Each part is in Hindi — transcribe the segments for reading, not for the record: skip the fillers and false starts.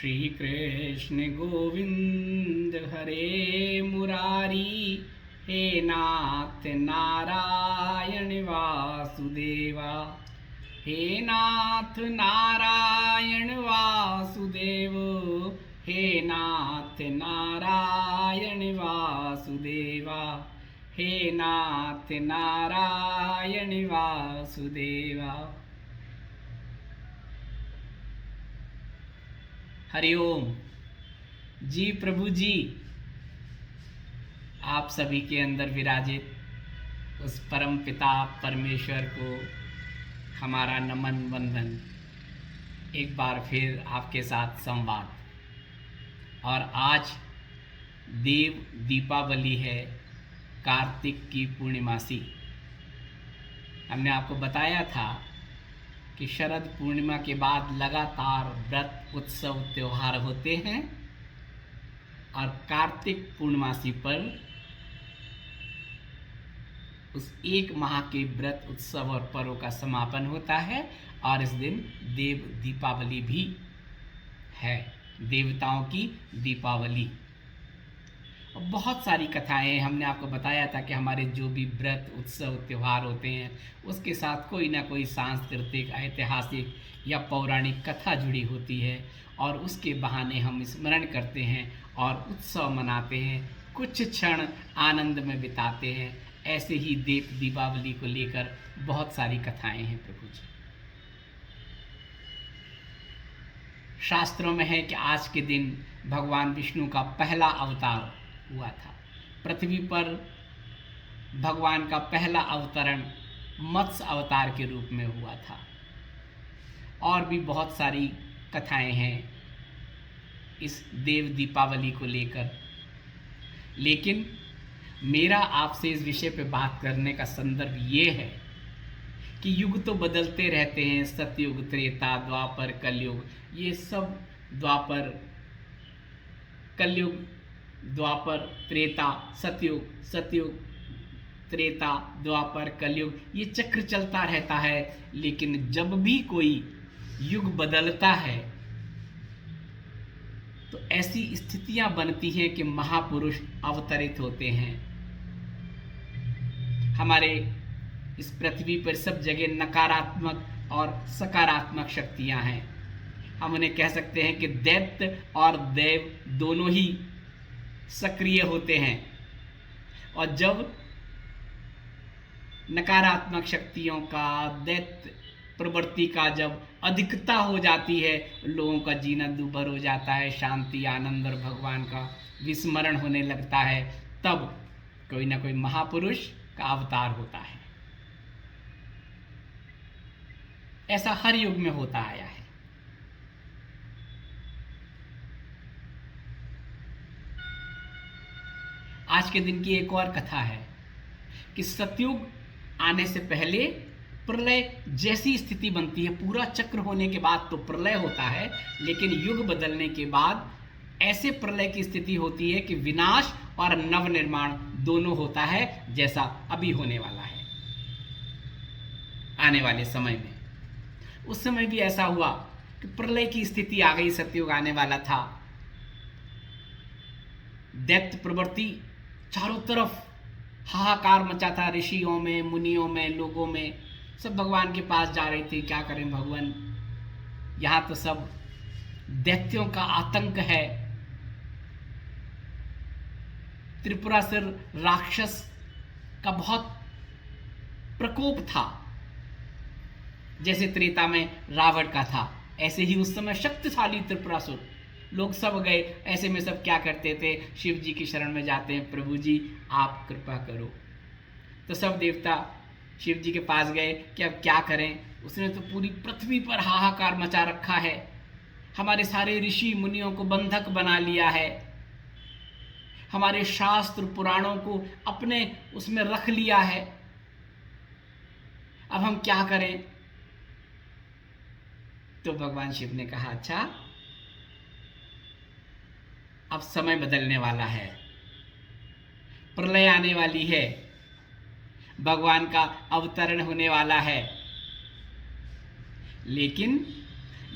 श्री कृष्ण गोविंद हरे मुरारी, हे नाथ नारायण वासुदेवा, हे नाथ नारायण वासुदेव, हे नाथ नारायण वासुदेवा, हे नाथ नारायण वासुदेवा। हरिओम जी। प्रभु जी, आप सभी के अंदर विराजित उस परम पिता परमेश्वर को हमारा नमन वंदन। एक बार फिर आपके साथ संवाद। और आज देव दीपावली है, कार्तिक की पूर्णिमासी। हमने आपको बताया था कि शरद पूर्णिमा के बाद लगातार व्रत उत्सव त्योहार होते हैं और कार्तिक पूर्णिमासी पर उस एक माह के व्रत उत्सव और पर्व का समापन होता है। और इस दिन देव दीपावली भी है, देवताओं की दीपावली। बहुत सारी कथाएं हमने आपको बताया था कि हमारे जो भी व्रत उत्सव त्यौहार होते हैं उसके साथ कोई ना कोई सांस्कृतिक, ऐतिहासिक या पौराणिक कथा जुड़ी होती है और उसके बहाने हम स्मरण करते हैं और उत्सव मनाते हैं, कुछ क्षण आनंद में बिताते हैं। ऐसे ही देव दीपावली को लेकर बहुत सारी कथाएं हैं प्रभु जी। शास्त्रों में है कि आज के दिन भगवान विष्णु का पहला अवतार हुआ था। पृथ्वी पर भगवान का पहला अवतरण मत्स्य अवतार के रूप में हुआ था। और भी बहुत सारी कथाएं हैं इस देव दीपावली को लेकर, लेकिन मेरा आपसे इस विषय पे बात करने का संदर्भ ये है कि युग तो बदलते रहते हैं, सतयुग, त्रेता, द्वापर, कलयुग। ये सब द्वापर, कलयुग, द्वापर, त्रेता, सतयुग, सतयुग, त्रेता, द्वापर, कलयुग, ये चक्र चलता रहता है। लेकिन जब भी कोई युग बदलता है तो ऐसी स्थितियां बनती हैं कि महापुरुष अवतरित होते हैं। हमारे इस पृथ्वी पर सब जगह नकारात्मक और सकारात्मक शक्तियां हैं। हम उन्हें कह सकते हैं कि दैत्य और देव दोनों ही सक्रिय होते हैं। और जब नकारात्मक शक्तियों का, दैत्य प्रवृत्ति का जब अधिकता हो जाती है, लोगों का जीना दूभर हो जाता है, शांति, आनंद और भगवान का विस्मरण होने लगता है, तब कोई ना कोई महापुरुष का अवतार होता है। ऐसा हर युग में होता आया है। आज के दिन की एक और कथा है कि सतयुग आने से पहले प्रलय जैसी स्थिति बनती है। पूरा चक्र होने के बाद तो प्रलय होता है, लेकिन युग बदलने के बाद ऐसे प्रलय की स्थिति होती है कि विनाश और नवनिर्माण दोनों होता है, जैसा अभी होने वाला है आने वाले समय में। उस समय भी ऐसा हुआ कि प्रलय की स्थिति आ गई, सतयुग आने वाला था। दैत्य प्रवृत्ति चारों तरफ हाहाकार मचा था, ऋषियों में, मुनियों में, लोगों में, सब भगवान के पास जा रहे थे। क्या करें भगवान, यहाँ तो सब दैत्यों का आतंक है। त्रिपुरासुर राक्षस का बहुत प्रकोप था। जैसे त्रेता में रावण का था, ऐसे ही उस समय शक्तिशाली त्रिपुरासुर लोग सब गए। ऐसे में सब क्या करते थे, शिव जी की शरण में जाते हैं, प्रभु जी आप कृपा करो। तो सब देवता शिव जी के पास गए कि अब क्या करें। उसने तो पूरी पृथ्वी पर हाहाकार मचा रखा है, हमारे सारे ऋषि मुनियों को बंधक बना लिया है, हमारे शास्त्र पुराणों को अपने उसमें रख लिया है, अब हम क्या करें। तो भगवान शिव ने कहा, अच्छा अब समय बदलने वाला है, प्रलय आने वाली है, भगवान का अवतरण होने वाला है। लेकिन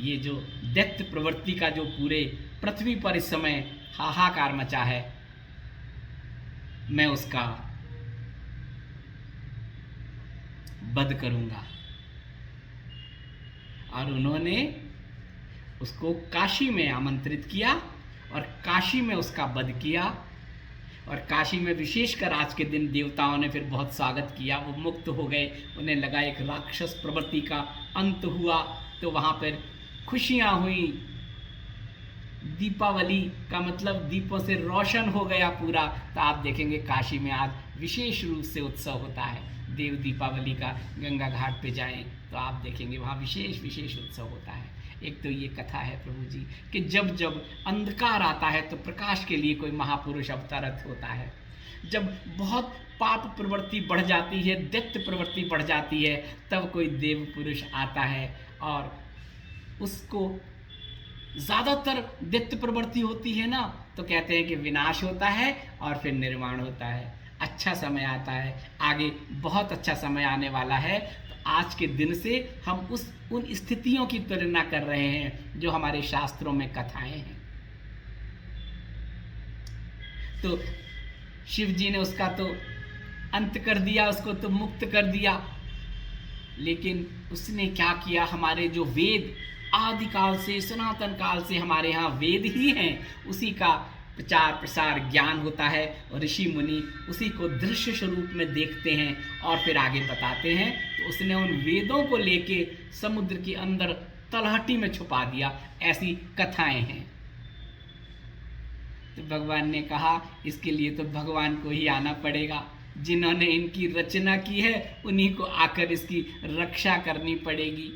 ये जो दैत्य प्रवृत्ति का जो पूरे पृथ्वी पर इस समय हाहाकार मचा है, मैं उसका वध करूंगा। और उन्होंने उसको काशी में आमंत्रित किया और काशी में उसका वध किया। और काशी में विशेषकर आज के दिन देवताओं ने फिर बहुत स्वागत किया। वो मुक्त हो गए, उन्हें लगा एक राक्षस प्रवृत्ति का अंत हुआ, तो वहाँ पर खुशियाँ हुई। दीपावली का मतलब दीपों से रोशन हो गया पूरा। तो आप देखेंगे काशी में आज विशेष रूप से उत्सव होता है। देव दीपावली का गंगा घाट पे जाएं तो आप देखेंगे वहाँ विशेष उत्सव होता है। एक तो ये कथा है प्रभु जी कि जब जब अंधकार आता है तो प्रकाश के लिए कोई महापुरुष अवतरित होता है। जब बहुत पाप प्रवृत्ति बढ़ जाती है, दैत्य प्रवृत्ति बढ़ जाती है, तब कोई देव पुरुष आता है और उसको ज़्यादातर दैत्य प्रवृत्ति होती है ना, तो कहते हैं कि विनाश होता है और फिर निर्माण होता है। अच्छा समय आता है, आगे बहुत अच्छा समय आने वाला है। तो आज के दिन से हम उन स्थितियों की तुलना कर रहे हैं जो हमारे शास्त्रों में कथाएं हैं। तो शिव जी ने उसका तो अंत कर दिया, उसको तो मुक्त कर दिया, लेकिन उसने क्या किया, हमारे जो वेद आदिकाल से सनातन काल से हमारे यहाँ वेद ही हैं, उसी का प्रचार प्रसार ज्ञान होता है और ऋषि मुनि उसी को दृश्य स्वरूप में देखते हैं और फिर आगे बताते हैं। तो उसने उन वेदों को लेके समुद्र के अंदर तलहटी में छुपा दिया। ऐसी कथाएं हैं। तो भगवान ने कहा इसके लिए तो भगवान को ही आना पड़ेगा। जिन्होंने इनकी रचना की है उन्हीं को आकर इसकी रक्षा करनी पड़ेगी।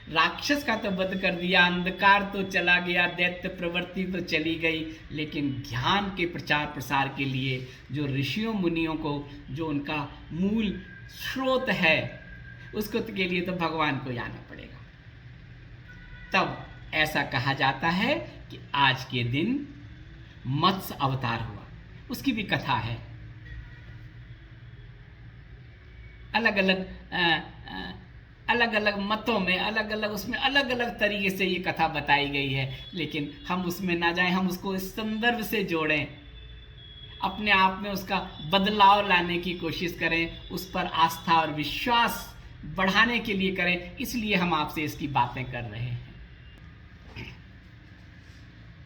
राक्षस का तो वध कर दिया, अंधकार तो चला गया, दैत्य प्रवृत्ति तो चली गई, लेकिन ज्ञान के प्रचार प्रसार के लिए जो ऋषियों मुनियों को जो उनका मूल स्रोत है उसको के लिए तो भगवान को ही आना पड़ेगा। तब ऐसा कहा जाता है कि आज के दिन मत्स्य अवतार हुआ। उसकी भी कथा है। अलग अलग मतों में अलग अलग तरीके से ये कथा बताई गई है, लेकिन हम उसमें ना जाएं, हम उसको इस संदर्भ से जोड़ें, अपने आप में उसका बदलाव लाने की कोशिश करें, उस पर आस्था और विश्वास बढ़ाने के लिए करें। इसलिए हम आपसे इसकी बातें कर रहे हैं।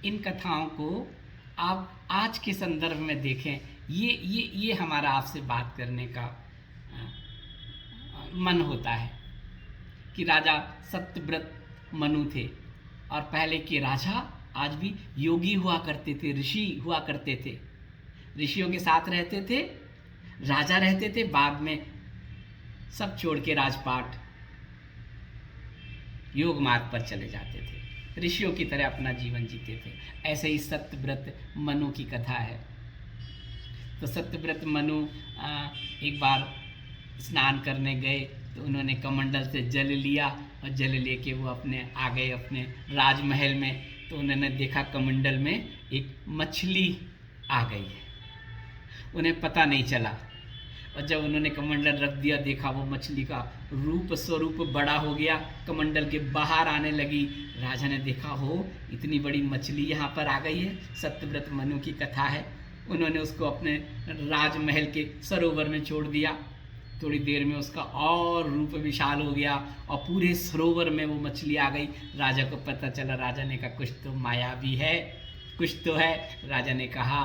इन कथाओं को आप आज के संदर्भ में देखें। ये हमारा आपसे बात करने का मन होता है कि राजा सत्यव्रत मनु थे और पहले के राजा आज भी योगी हुआ करते थे, ऋषि हुआ करते थे, ऋषियों के साथ रहते थे, राजा रहते थे, बाद में सब छोड़ के राजपाट योग मार्ग पर चले जाते थे, ऋषियों की तरह अपना जीवन जीते थे। ऐसे ही सत्यव्रत मनु की कथा है। तो सत्यव्रत मनु एक बार स्नान करने गए तो उन्होंने कमंडल से जल लिया और जल लेके वो आ गए अपने राजमहल में। तो उन्होंने देखा कमंडल में एक मछली आ गई है, उन्हें पता नहीं चला। और जब उन्होंने कमंडल रख दिया, देखा वो मछली का रूप स्वरूप बड़ा हो गया, कमंडल के बाहर आने लगी। राजा ने देखा हो इतनी बड़ी मछली यहाँ पर आ गई है। सत्यव्रत मनु की कथा है। उन्होंने उसको अपने राजमहल के सरोवर में छोड़ दिया। थोड़ी देर में उसका और रूप विशाल हो गया और पूरे सरोवर में वो मछली आ गई। राजा को पता चला। राजा ने कहा कुछ तो माया भी है, कुछ तो है। राजा ने कहा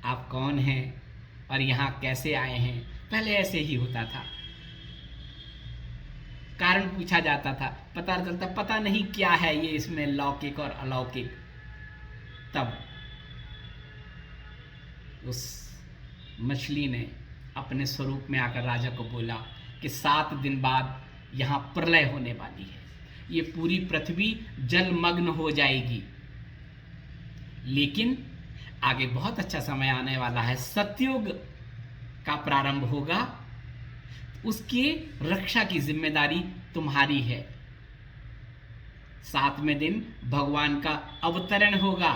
आप कौन हैं और यहाँ कैसे आए हैं? पहले ऐसे ही होता था, कारण पूछा जाता था, पता चलता पता नहीं क्या है ये इसमें लौकिक और अलौकिक। तब उस मछली ने अपने स्वरूप में आकर राजा को बोला कि 7 दिन बाद यहाँ प्रलय होने वाली है, ये पूरी पृथ्वी जलमग्न हो जाएगी, लेकिन आगे बहुत अच्छा समय आने वाला है, सतयुग का प्रारंभ होगा, उसकी रक्षा की जिम्मेदारी तुम्हारी है। 7वें दिन भगवान का अवतरण होगा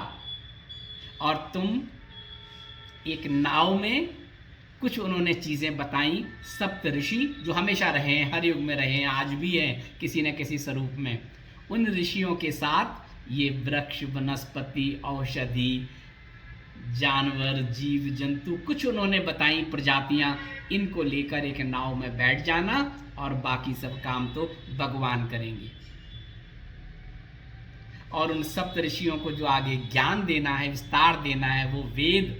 और तुम एक नाव में कुछ उन्होंने चीज़ें बताई। सप्त ऋषि जो हमेशा रहे हैं, हर युग में रहे हैं, आज भी हैं किसी न किसी स्वरूप में, उन ऋषियों के साथ ये वृक्ष, वनस्पति, औषधि, जानवर, जीव जंतु कुछ उन्होंने बताई प्रजातियां, इनको लेकर एक नाव में बैठ जाना और बाकी सब काम तो भगवान करेंगे। और उन सप्त ऋषियों को जो आगे ज्ञान देना है, विस्तार देना है, वो वेद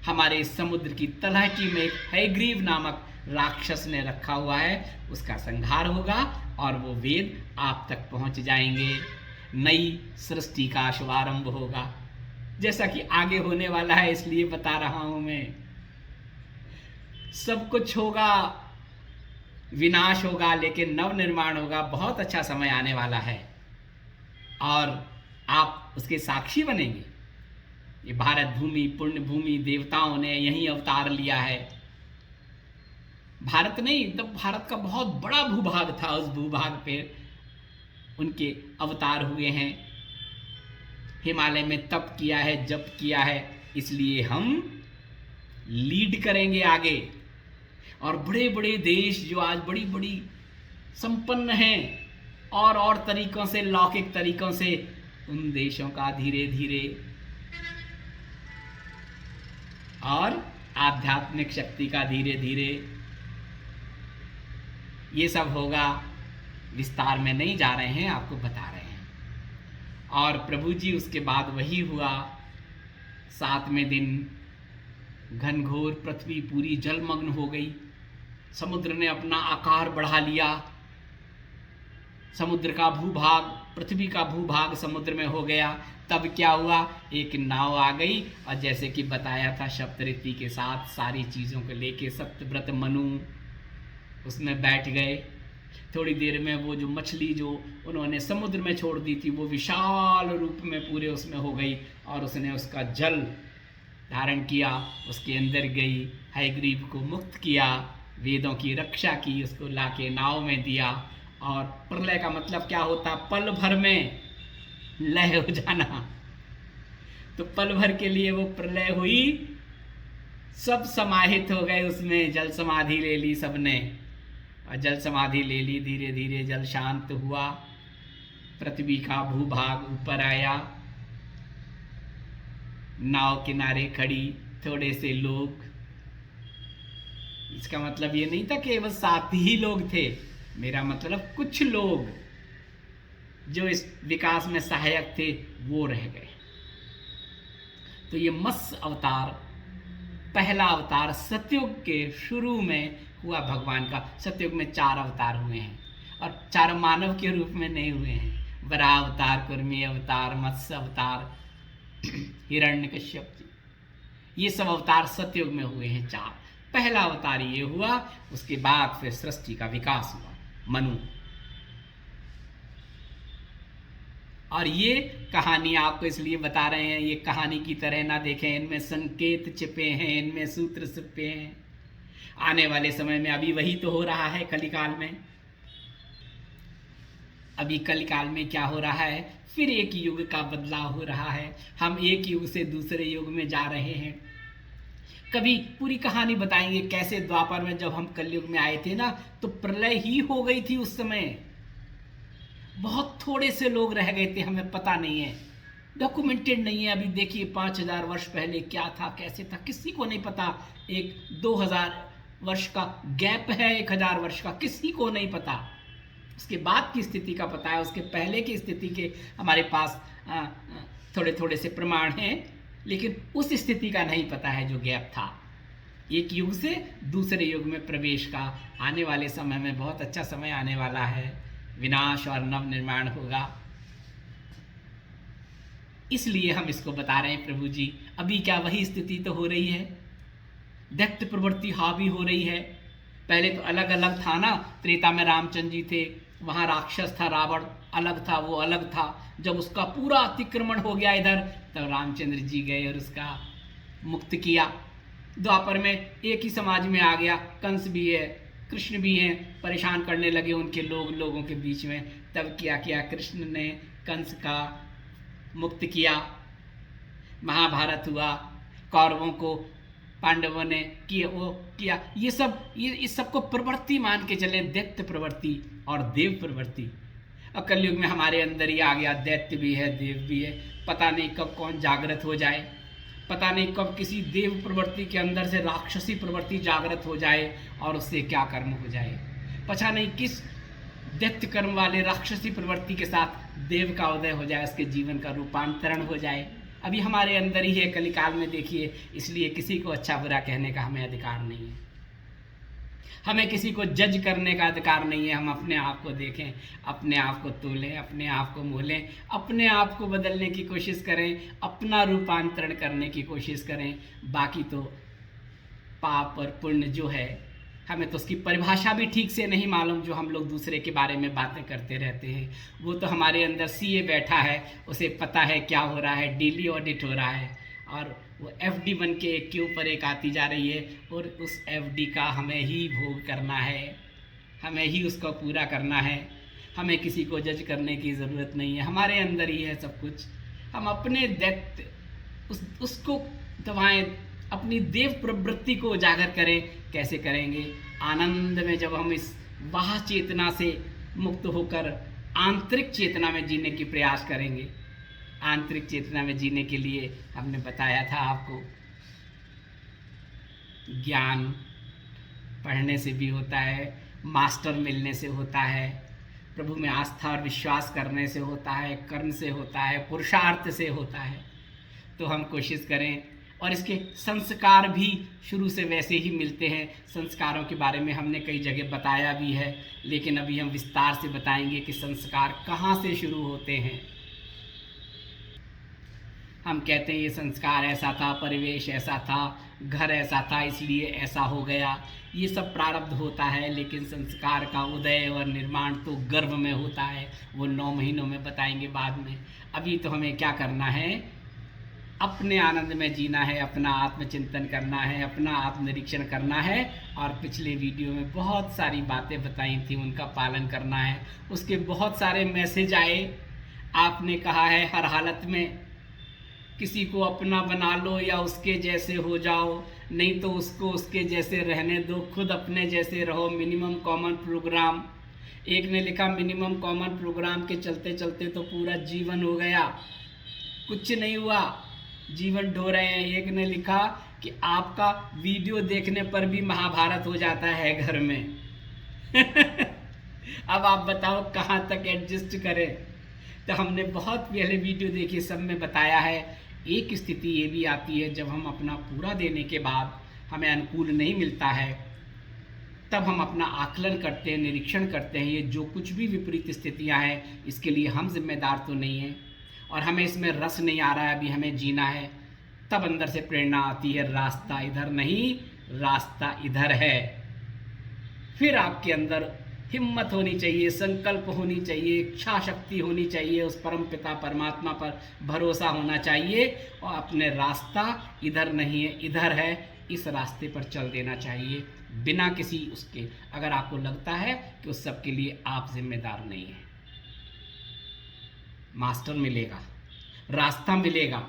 हमारे समुद्र की तलहटी में एक हयग्रीव नामक राक्षस ने रखा हुआ है, उसका संहार होगा और वो वेद आप तक पहुंच जाएंगे। नई सृष्टि का शुभारंभ होगा, जैसा कि आगे होने वाला है, इसलिए बता रहा हूं मैं। सब कुछ होगा, विनाश होगा, लेकिन नव निर्माण होगा। बहुत अच्छा समय आने वाला है और आप उसके साक्षी बनेंगे। ये भारत भूमि, पुण्य भूमि, देवताओं ने यहीं अवतार लिया है। भारत नहीं, तब भारत का बहुत बड़ा भूभाग था, उस भूभाग पे उनके अवतार हुए हैं। हिमालय में तप किया है, जप किया है, इसलिए हम लीड करेंगे आगे। और बड़े बड़े देश जो आज बड़ी बड़ी संपन्न हैं और तरीकों से, लौकिक तरीकों से, उन देशों का धीरे धीरे और आध्यात्मिक शक्ति का धीरे धीरे ये सब होगा। विस्तार में नहीं जा रहे हैं, आपको बता रहे हैं। और प्रभु जी उसके बाद वही हुआ, 7वें दिन घनघोर पृथ्वी पूरी जलमग्न हो गई। समुद्र ने अपना आकार बढ़ा लिया। समुद्र का भूभाग, पृथ्वी का भूभाग समुद्र में हो गया। तब क्या हुआ, एक नाव आ गई और जैसे कि बताया था सप्तऋषि के साथ सारी चीज़ों को लेके सप्तव्रत मनु उसमें बैठ गए। थोड़ी देर में वो जो मछली जो उन्होंने समुद्र में छोड़ दी थी, वो विशाल रूप में पूरे उसमें हो गई और उसने उसका जल धारण किया, उसके अंदर गई, हयग्रीव को मुक्त किया, वेदों की रक्षा की, उसको लाके नाव में दिया। और प्रलय का मतलब क्या होता, पल भर में लय हो जाना। तो पल भर के लिए वो प्रलय हुई, सब समाहित हो गए उसमें, जल समाधि ले ली सबने। और जल समाधि ले ली, धीरे धीरे जल शांत हुआ, पृथ्वी का भूभाग ऊपर आया। नाव किनारे खड़ी थोड़े से लोग। इसका मतलब ये नहीं था केवल 7 ही लोग थे, मेरा मतलब कुछ लोग जो इस विकास में सहायक थे वो रह गए। तो ये मत्स्य अवतार, पहला अवतार सतयुग के शुरू में हुआ भगवान का। सतयुग में 4 अवतार हुए हैं और 4 मानव के रूप में नहीं हुए हैं। वराह अवतार, कुर्मी अवतार, मत्स्य अवतार, हिरण्यकश्यप जी, ये सब अवतार सतयुग में हुए हैं 4। पहला अवतार ये हुआ, उसके बाद फिर सृष्टि का विकास हुआ, मनु। और ये कहानी आपको इसलिए बता रहे हैं, ये कहानी की तरह ना देखें, इनमें संकेत छिपे हैं, इनमें सूत्र छिपे हैं। आने वाले समय में अभी वही तो हो रहा है कलिकाल में। अभी कलिकाल में क्या हो रहा है, फिर एक युग का बदलाव हो रहा है। हम एक युग से दूसरे युग में जा रहे हैं। कभी पूरी कहानी बताएंगे कैसे द्वापर में जब हम कलयुग में आए थे ना, तो प्रलय ही हो गई थी उस समय। बहुत थोड़े से लोग रह गए थे, हमें पता नहीं है, डॉक्यूमेंटेड नहीं है। अभी देखिए 5000 वर्ष पहले क्या था, कैसे था, किसी को नहीं पता। एक 2000 वर्ष का गैप है, 1000 वर्ष का, किसी को नहीं पता। उसके बाद की स्थिति का पता है, उसके पहले की स्थिति के हमारे पास थोड़े थोड़े से प्रमाण हैं, लेकिन उस स्थिति का नहीं पता है जो गैप था। एक युग से दूसरे युग में प्रवेश का आने वाले समय में बहुत अच्छा समय आने वाला है। विनाश और नव निर्माण होगा, इसलिए हम इसको बता रहे हैं प्रभु जी। अभी क्या वही स्थिति तो हो रही है, दैत्य प्रवृत्ति हावी हो रही है। पहले तो अलग अलग था ना, त्रेता में रामचंद्र जी थे, वहाँ राक्षस था, रावण अलग था, वो अलग था। जब उसका पूरा अतिक्रमण हो गया इधर, तब रामचंद्र जी गए और उसका मुक्त किया। द्वापर में एक ही समाज में आ गया, कंस भी है, कृष्ण भी हैं, परेशान करने लगे उनके लोगों के बीच में। तब क्या किया, कृष्ण ने कंस का मुक्त किया, महाभारत हुआ, कौरवों को पांडवों ने किए वो किया, ये सब इस सबको प्रवृत्ति मान के चले, दैत्य प्रवृत्ति और देव प्रवृत्ति। और कलयुग में हमारे अंदर ही आ गया, दैत्य भी है देव भी है, पता नहीं कब कौन जागृत हो जाए, पता नहीं कब किसी देव प्रवृत्ति के अंदर से राक्षसी प्रवृत्ति जागृत हो जाए और उससे क्या कर्म हो जाए, पता नहीं किस दैत्य कर्म वाले राक्षसी प्रवृत्ति के साथ देव का उदय हो जाए, उसके जीवन का रूपांतरण हो जाए। अभी हमारे अंदर ही है, कलिकाल में देखिए। इसलिए किसी को अच्छा बुरा कहने का हमें अधिकार नहीं है, हमें किसी को जज करने का अधिकार नहीं है। हम अपने आप को देखें, अपने आप को तोलें, अपने आप को मोलें, अपने आप को बदलने की कोशिश करें, अपना रूपांतरण करने की कोशिश करें। बाकी तो पाप और पुण्य जो है, हमें तो उसकी परिभाषा भी ठीक से नहीं मालूम। जो हम लोग दूसरे के बारे में बातें करते रहते हैं, वो तो हमारे अंदर सीए बैठा है, उसे पता है क्या हो रहा है, डेली ऑडिट हो रहा है, और वो एफडी बन के एक के ऊपर एक आती जा रही है, और उस एफडी का हमें ही भोग करना है, हमें ही उसको पूरा करना है। हमें किसी को जज करने की ज़रूरत नहीं है, हमारे अंदर ही है सब कुछ। हम अपने दैत्य उसको दबाएं, अपनी देव प्रवृत्ति को उजागर करें। कैसे करेंगे? आनंद में, जब हम इस बाह्य चेतना से मुक्त होकर आंतरिक चेतना में जीने की प्रयास करेंगे। आंतरिक चेतना में जीने के लिए हमने बताया था आपको, ज्ञान पढ़ने से भी होता है, मास्टर मिलने से होता है, प्रभु में आस्था और विश्वास करने से होता है, कर्म से होता है, पुरुषार्थ से होता है। तो हम कोशिश करें, और इसके संस्कार भी शुरू से वैसे ही मिलते हैं। संस्कारों के बारे में हमने कई जगह बताया भी है, लेकिन अभी हम विस्तार से बताएंगे कि संस्कार कहाँ से शुरू होते हैं। हम कहते हैं ये संस्कार ऐसा था, परिवेश ऐसा था, घर ऐसा था, इसलिए ऐसा हो गया। ये सब प्रारब्ध होता है, लेकिन संस्कार का उदय और निर्माण तो गर्भ में होता है। वो 9 महीनों में बताएंगे बाद में। अभी तो हमें क्या करना है? अपने आनंद में जीना है, अपना आत्मचिंतन करना है, अपना आत्मनिरीक्षण करना है। और पिछले वीडियो में बहुत सारी बातें बताई थी, उनका पालन करना है। उसके बहुत सारे मैसेज आए। आपने कहा है हर हालत में किसी को अपना बना लो या उसके जैसे हो जाओ, नहीं तो उसको उसके जैसे रहने दो, खुद अपने जैसे रहो। मिनिमम कॉमन प्रोग्राम, एक ने लिखा मिनिमम कॉमन प्रोग्राम के चलते चलते तो पूरा जीवन हो गया, कुछ नहीं हुआ, जीवन ढो रहे हैं। एक ने लिखा कि आपका वीडियो देखने पर भी महाभारत हो जाता है घर में। अब आप बताओ कहाँ तक एडजस्ट करें। तो हमने बहुत पहले वीडियो देखी, सब में बताया है। एक स्थिति ये भी आती है जब हम अपना पूरा देने के बाद हमें अनुकूल नहीं मिलता है, तब हम अपना आकलन करते हैं, निरीक्षण करते हैं। ये जो कुछ भी विपरीत स्थितियां हैं, इसके लिए हम जिम्मेदार तो नहीं हैं, और हमें इसमें रस नहीं आ रहा है, अभी हमें जीना है। तब अंदर से प्रेरणा आती है, रास्ता इधर नहीं, रास्ता इधर है। फिर आपके अंदर हिम्मत होनी चाहिए, संकल्प होनी चाहिए, इच्छा शक्ति होनी चाहिए, उस परम पिता परमात्मा पर भरोसा होना चाहिए, और अपने रास्ता इधर नहीं है, इधर है, इस रास्ते पर चल देना चाहिए, बिना किसी उसके। अगर आपको लगता है कि उस सब के लिए आप जिम्मेदार नहीं हैं, मास्टर मिलेगा, रास्ता मिलेगा,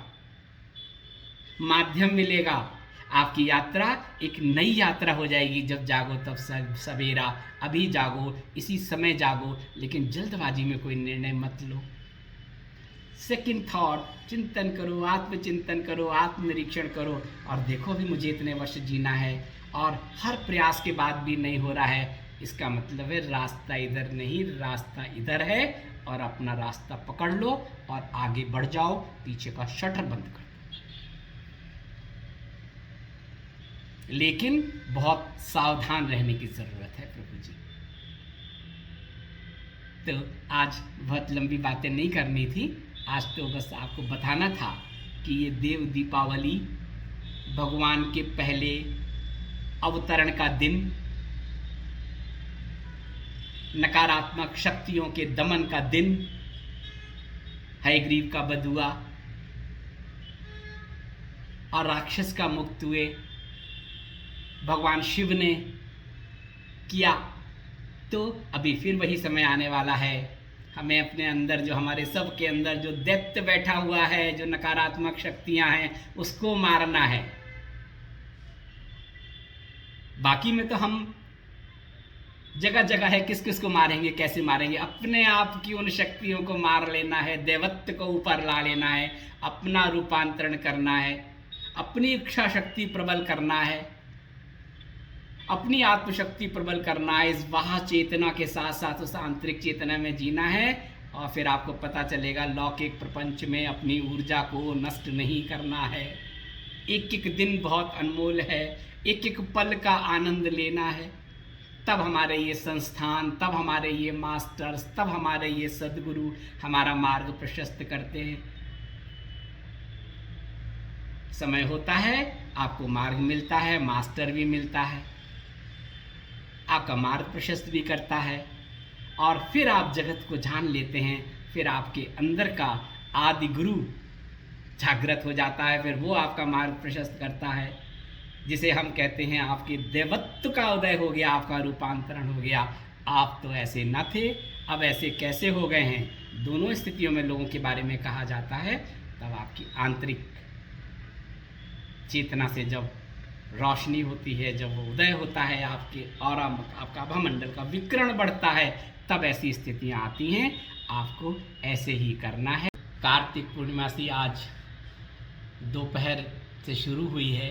माध्यम मिलेगा, आपकी यात्रा एक नई यात्रा हो जाएगी। जब जागो तब सवेरा, अभी जागो, इसी समय जागो, लेकिन जल्दबाजी में कोई निर्णय मत लो। सेकंड थॉट, चिंतन करो, आत्मचिंतन करो, आत्मनिरीक्षण करो, और देखो भी मुझे इतने वर्ष जीना है और हर प्रयास के बाद भी नहीं हो रहा है, इसका मतलब है रास्ता इधर नहीं, रास्ता इधर है। और अपना रास्ता पकड़ लो और आगे बढ़ जाओ, पीछे का शटर बंद कर दो। लेकिन बहुत सावधान रहने की जरूरत है प्रभु जी। तो आज बहुत लंबी बातें नहीं करनी थी, आज तो बस आपको बताना था कि ये देव दीपावली भगवान के पहले अवतरण का दिन, नकारात्मक शक्तियों के दमन का दिन, हयग्रीव का बधुआ और राक्षस का मुक्त हुए भगवान शिव ने किया। तो अभी फिर वही समय आने वाला है, हमें अपने अंदर जो हमारे सब के अंदर जो दैत्य बैठा हुआ है, जो नकारात्मक शक्तियां हैं, उसको मारना है। बाकी में तो हम जगह जगह है, किस किस को मारेंगे, कैसे मारेंगे, अपने आप की उन शक्तियों को मार लेना है, देवत्व को ऊपर ला लेना है, अपना रूपांतरण करना है, अपनी इच्छा शक्ति प्रबल करना है, अपनी आत्मशक्ति प्रबल करना है, इस बाह्य चेतना के साथ साथ उस आंतरिक चेतना में जीना है। और फिर आपको पता चलेगा लौकिक प्रपंच में अपनी ऊर्जा को नष्ट नहीं करना है। एक एक दिन बहुत अनमोल है, एक एक पल का आनंद लेना है। तब हमारे ये संस्थान, तब हमारे ये मास्टर्स, तब हमारे ये सद्गुरु हमारा मार्ग प्रशस्त करते हैं। समय होता है, आपको मार्ग मिलता है, मास्टर भी मिलता है, आपका मार्ग प्रशस्त भी करता है, और फिर आप जगत को जान लेते हैं। फिर आपके अंदर का आदि गुरु जागृत हो जाता है, फिर वो आपका मार्ग प्रशस्त करता है, जिसे हम कहते हैं आपके देवत्व का उदय हो गया, आपका रूपांतरण हो गया। आप तो ऐसे न थे, अब ऐसे कैसे हो गए हैं। दोनों स्थितियों में लोगों के बारे में कहा जाता है। तब आपकी आंतरिक चेतना से जब रोशनी होती है, जब वो उदय होता है, आपके और आपका आभामंडल का विकिरण बढ़ता है, तब ऐसी स्थितियां आती हैं। आपको ऐसे ही करना है। कार्तिक पूर्णिमासी आज दोपहर से शुरू हुई है,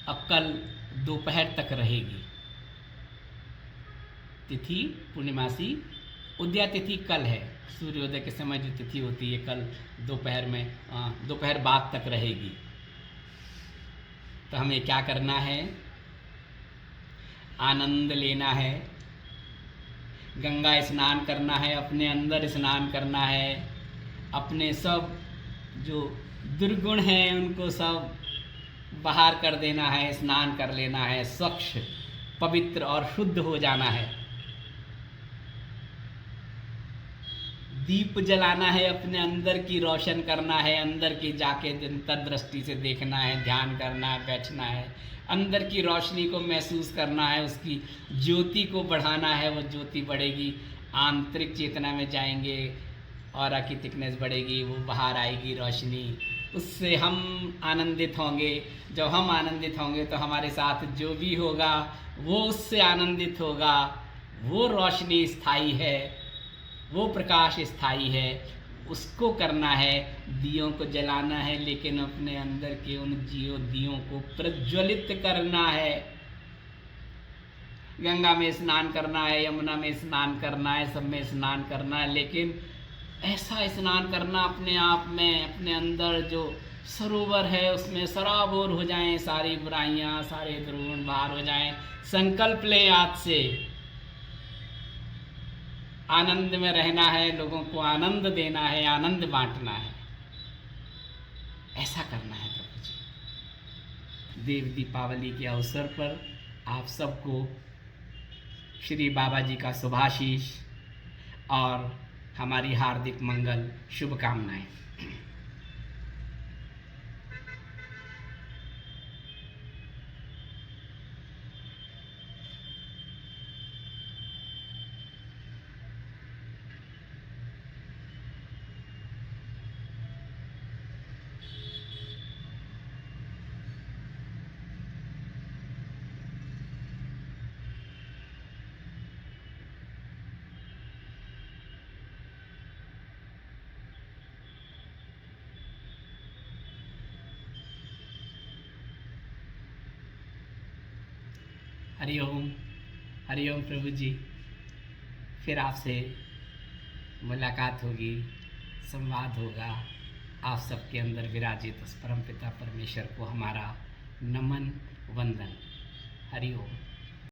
अब कल दोपहर तक रहेगी। तिथि पूर्णिमासी उदया तिथि कल है, सूर्योदय के समय जो तिथि होती है कल दोपहर में, दोपहर बाद तक रहेगी। तो हमें क्या करना है, आनंद लेना है, गंगा स्नान करना है, अपने अंदर स्नान करना है, अपने सब जो दुर्गुण हैं उनको सब बाहर कर देना है, स्नान कर लेना है, स्वच्छ पवित्र और शुद्ध हो जाना है। दीप जलाना है, अपने अंदर की रोशन करना है, अंदर की जाके अंतर दृष्टि से देखना है, ध्यान करना है, बैठना है, अंदर की रोशनी को महसूस करना है, उसकी ज्योति को बढ़ाना है। वो ज्योति बढ़ेगी, आंतरिक चेतना में जाएंगे, ऑरा की थिकनेस बढ़ेगी, वो बाहर आएगी रोशनी, उससे हम आनंदित होंगे। जब हम आनंदित होंगे तो हमारे साथ जो भी होगा वो उससे आनंदित होगा। वो रोशनी स्थायी है, वो प्रकाश स्थायी है, उसको करना है। दियों को जलाना है, लेकिन अपने अंदर के उन दियों को प्रज्वलित करना है। गंगा में स्नान करना है, यमुना में स्नान करना है, सब में स्नान करना है, लेकिन ऐसा स्नान करना अपने आप में, अपने अंदर जो सरोवर है उसमें सराबोर हो जाएं, सारी बुराइयां, सारे दुर्गुण बाहर हो जाएं। संकल्प लें आज से, आनंद में रहना है, लोगों को आनंद देना है, आनंद बांटना है, ऐसा करना है प्रभु जी। देव दीपावली के अवसर पर आप सबको श्री बाबा जी का शुभाशीष और हमारी हार्दिक मंगल शुभकामनाएं। हरिओम, हरिओम प्रभु जी। फिर आपसे मुलाकात होगी, संवाद होगा। आप सबके अंदर विराजित उस परमपिता परमेश्वर को हमारा नमन वंदन। हरिओम।